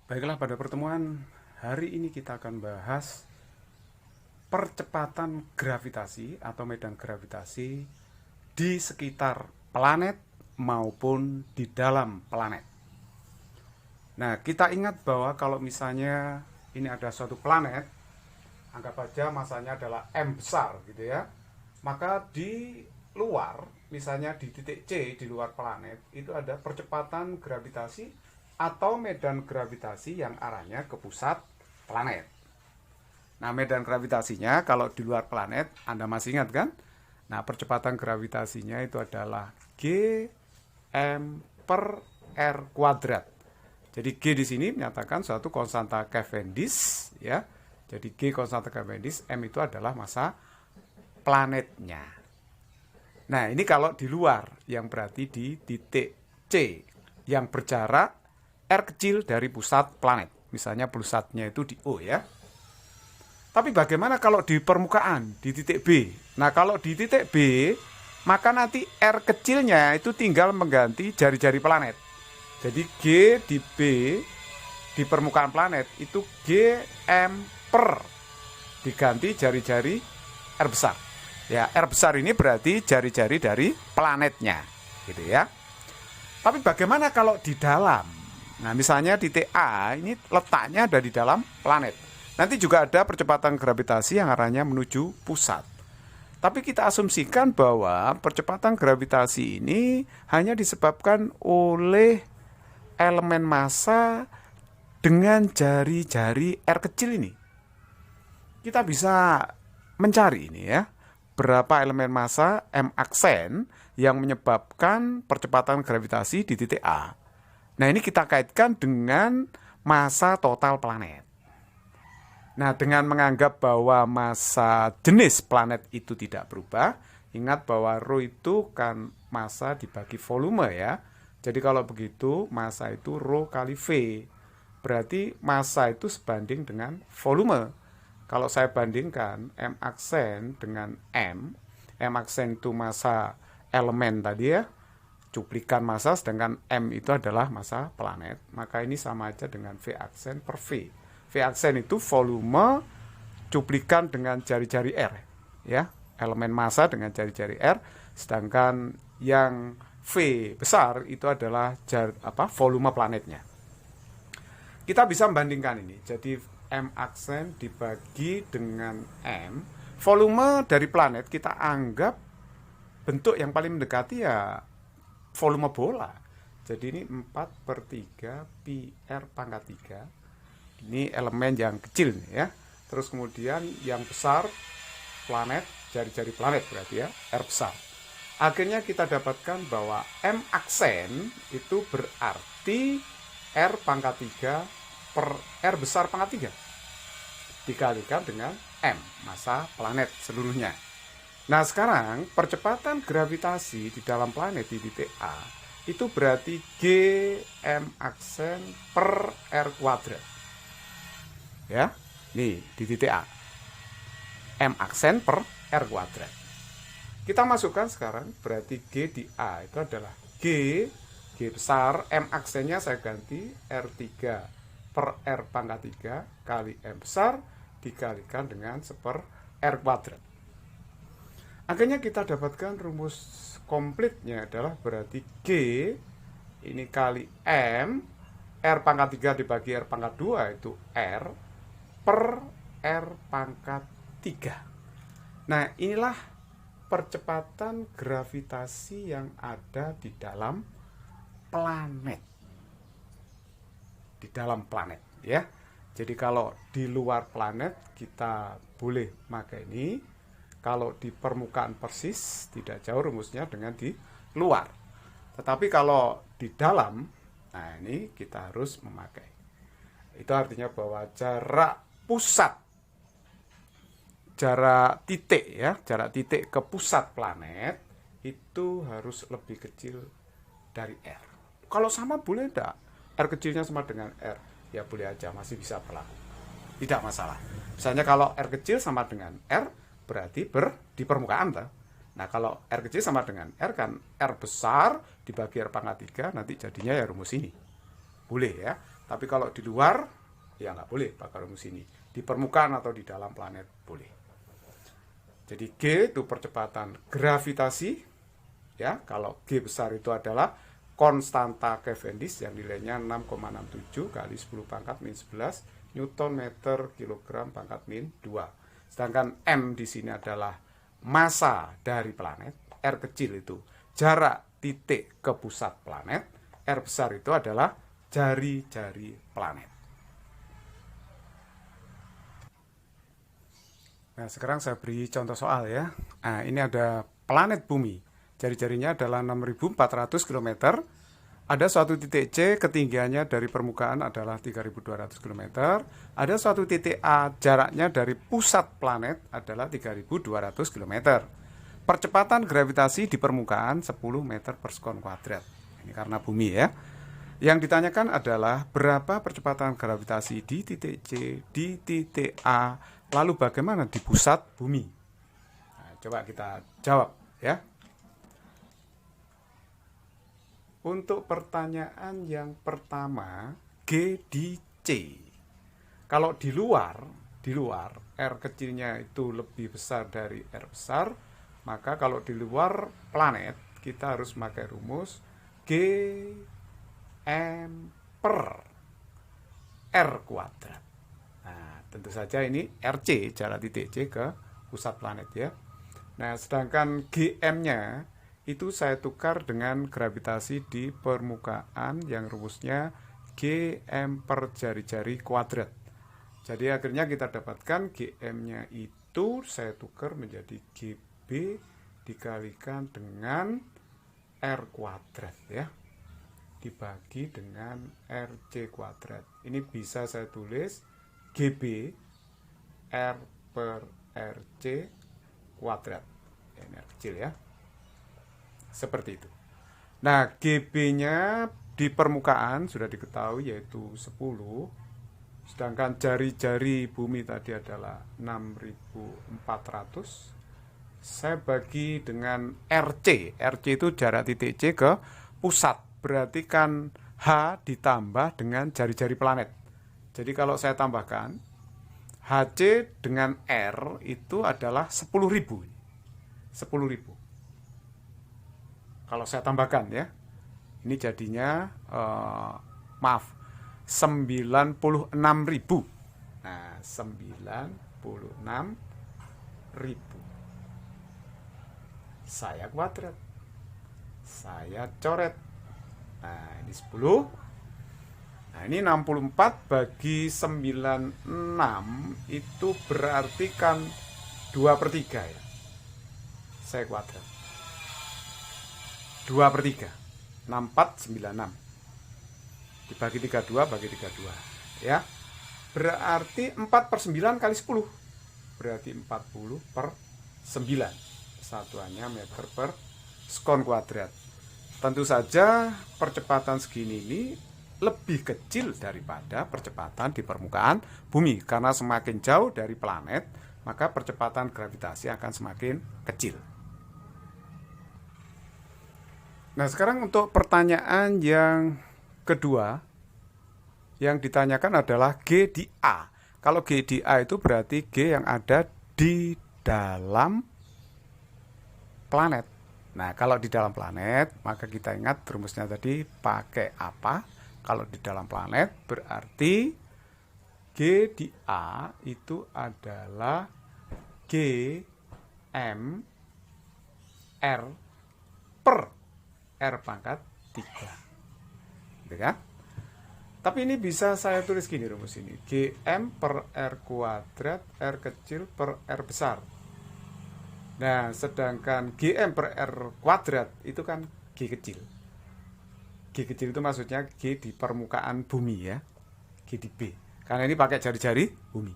Baiklah, pada pertemuan hari ini kita akan bahas percepatan gravitasi atau medan gravitasi di sekitar planet maupun di dalam planet. Nah, kita ingat bahwa kalau misalnya ini ada suatu planet, anggap aja masanya adalah M besar gitu ya. Maka di luar, misalnya di titik C di luar planet, itu ada percepatan gravitasi atau medan gravitasi yang arahnya ke pusat planet. Nah, medan gravitasinya kalau di luar planet, Anda masih ingat kan? Nah, percepatan gravitasinya itu adalah G M per R kuadrat. Jadi G di sini menyatakan suatu konstanta Cavendish ya. Jadi G konstanta Cavendish, M itu adalah massa planetnya. Nah, ini kalau di luar, yang berarti di titik C yang berjarak R kecil dari pusat planet. Misalnya pusatnya itu di O ya. Tapi bagaimana kalau di permukaan, di titik B? Nah, kalau di titik B, maka nanti R kecilnya itu tinggal mengganti jari-jari planet. Jadi G di B, di permukaan planet, itu G M per diganti jari-jari R besar. Ya, R besar ini berarti jari-jari dari planetnya, gitu ya. Tapi bagaimana kalau di dalam? Nah, misalnya di TA ini letaknya ada di dalam planet. Nanti juga ada percepatan gravitasi yang arahnya menuju pusat. Tapi kita asumsikan bahwa percepatan gravitasi ini hanya disebabkan oleh elemen massa dengan jari-jari R kecil ini. Kita bisa mencari ini ya, berapa elemen massa M aksen yang menyebabkan percepatan gravitasi di titik A. Nah, ini kita kaitkan dengan massa total planet. Nah, dengan menganggap bahwa massa jenis planet itu tidak berubah, ingat bahwa rho itu kan massa dibagi volume ya. Jadi kalau begitu, massa itu rho kali V. Berarti massa itu sebanding dengan volume. Kalau saya bandingkan M aksen dengan M aksen itu massa elemen tadi ya, cuplikan massa, sedangkan M itu adalah massa planet, maka ini sama aja dengan V aksen per V. V aksen itu volume cuplikan dengan jari-jari R ya, elemen massa dengan jari-jari R, sedangkan yang V besar itu adalah volume planetnya. Kita bisa membandingkan ini. Jadi M aksen dibagi dengan M, volume dari planet kita anggap bentuk yang paling mendekati ya volume bola. Jadi ini 4 per 3 pi R pangkat 3. Ini elemen yang kecil nih ya. Terus kemudian yang besar planet, jari-jari planet berarti ya, R besar. Akhirnya kita dapatkan bahwa M aksen itu berarti R pangkat 3 per R besar pangkat 3. Dikalikan dengan M, massa planet seluruhnya. Nah, sekarang percepatan gravitasi di dalam planet di titik A itu berarti G M aksen per R kuadrat. Ya, nih di titik A. M aksen per R kuadrat. Kita masukkan sekarang berarti G di A itu adalah G besar, M aksennya saya ganti R3 per R pangkat 3 kali M besar dikalikan dengan 1 per R kuadrat. Akhirnya kita dapatkan rumus komplitnya adalah berarti G ini kali M R pangkat 3 dibagi R pangkat 2 itu R per R pangkat 3. Nah, inilah percepatan gravitasi yang ada di dalam planet. Di dalam planet ya. Jadi kalau di luar planet kita boleh pakai ini. Kalau di permukaan persis tidak jauh rumusnya dengan di luar. Tetapi kalau di dalam, nah ini kita harus memakai. Itu artinya bahwa jarak pusat, jarak titik ya, jarak titik ke pusat planet itu harus lebih kecil dari R. Kalau sama boleh enggak? R kecilnya sama dengan R, ya boleh aja, masih bisa berlaku. Tidak masalah. Misalnya kalau R kecil sama dengan R, berarti di permukaan lah. Nah, kalau R kecil sama dengan R kan R besar dibagi R pangkat 3, nanti jadinya ya rumus ini. Boleh ya. Tapi kalau di luar, ya nggak boleh pakai rumus ini. Di permukaan atau di dalam planet boleh. Jadi G itu percepatan gravitasi. Ya, kalau G besar itu adalah konstanta Cavendish yang nilainya 6,67 kali 10 pangkat min 11 Newton meter kilogram pangkat min 2. Sedangkan M di sini adalah massa dari planet. R kecil itu jarak titik ke pusat planet. R besar itu adalah jari-jari planet. Nah, sekarang saya beri contoh soal ya. Nah, ini ada planet bumi. Jari-jarinya adalah 6.400 km. Ada suatu titik C, ketinggiannya dari permukaan adalah 3.200 km. Ada suatu titik A, jaraknya dari pusat planet adalah 3.200 km. Percepatan gravitasi di permukaan 10 meter per sekon kuadrat. Ini karena bumi ya. Yang ditanyakan adalah berapa percepatan gravitasi di titik C, di titik A, lalu bagaimana di pusat bumi. Nah, coba kita jawab ya. Untuk pertanyaan yang pertama, G di C. Kalau di luar R kecilnya itu lebih besar dari R besar, maka kalau di luar planet kita harus pakai rumus G M per R kuadrat. Nah, tentu saja ini RC, jarak titik C ke pusat planet ya. Nah, sedangkan GM-nya itu saya tukar dengan gravitasi di permukaan yang rumusnya GM per jari-jari kuadrat. Jadi akhirnya kita dapatkan GM-nya itu saya tukar menjadi GB dikalikan dengan R kuadrat ya, dibagi dengan RC kuadrat. Ini bisa saya tulis GB R per RC kuadrat. Ini R kecil ya. Seperti itu. Nah, GB-nya di permukaan sudah diketahui yaitu 10. Sedangkan jari-jari bumi tadi adalah 6.400. Saya bagi dengan RC. RC itu jarak titik C ke pusat. Berarti kan H ditambah dengan jari-jari planet. Jadi kalau saya tambahkan, HC dengan R itu adalah 10.000. 10.000. Kalau saya tambahkan ya, ini jadinya maaf 96.000. Nah, 96.000. Saya kuadrat, saya coret. Nah, ini 10. Nah, ini 64 bagi 96 itu berarti kan 2/3 ya. Saya kuadrat. 2/3. 64, 96. Dibagi 32, bagi 32. Ya. Berarti 4/9 kali 10. Berarti 40/9. Satuannya meter per sekon kuadrat. Tentu saja percepatan segini ini lebih kecil daripada percepatan di permukaan bumi. Karena semakin jauh dari planet, maka percepatan gravitasi akan semakin kecil. Nah, sekarang untuk pertanyaan yang kedua, yang ditanyakan adalah G di A. Kalau G di A itu berarti G yang ada di dalam planet. Nah, kalau di dalam planet, maka kita ingat rumusnya tadi pakai apa? Kalau di dalam planet berarti G di A itu adalah G M R per R pangkat 3. Gitu kan? Tapi ini bisa saya tulis gini rumus ini. GM per R kuadrat, R kecil per R besar. Nah, sedangkan GM per R kuadrat itu kan G kecil. G kecil itu maksudnya G di permukaan bumi ya. G di B. Karena ini pakai jari-jari bumi.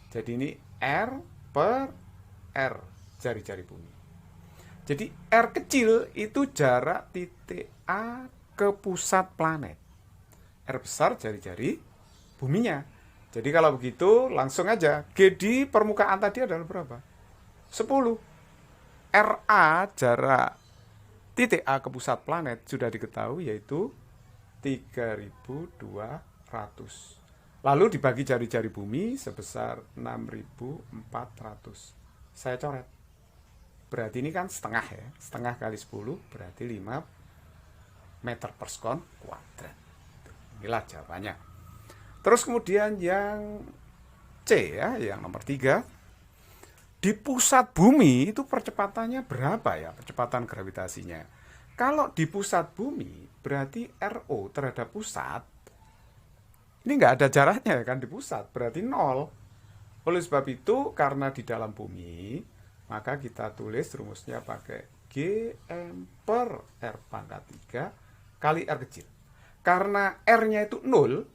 Jadi ini R per R, jari-jari bumi. Jadi R kecil itu jarak titik A ke pusat planet. R besar jari-jari buminya. Jadi kalau begitu langsung aja G di permukaan tadi adalah berapa? 10. RA jarak titik A ke pusat planet sudah diketahui yaitu 3.200. Lalu dibagi jari-jari bumi sebesar 6.400. Saya coret. Berarti ini kan setengah ya. Setengah kali 10 berarti 5 meter per sekon kuadrat. Inilah jawabannya. Terus kemudian yang C ya, yang nomor 3. Di pusat bumi itu percepatannya berapa ya, percepatan gravitasinya? Kalau di pusat bumi berarti RO terhadap pusat ini nggak ada jaraknya kan di pusat, berarti 0. Oleh sebab itu, karena di dalam bumi, maka kita tulis rumusnya pakai Gm per R pangkat 3 kali R kecil. Karena R-nya itu 0,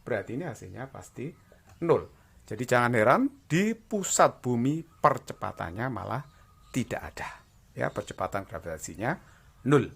berarti ini hasilnya pasti 0. Jadi jangan heran, di pusat bumi percepatannya malah tidak ada. Ya, percepatan gravitasinya 0.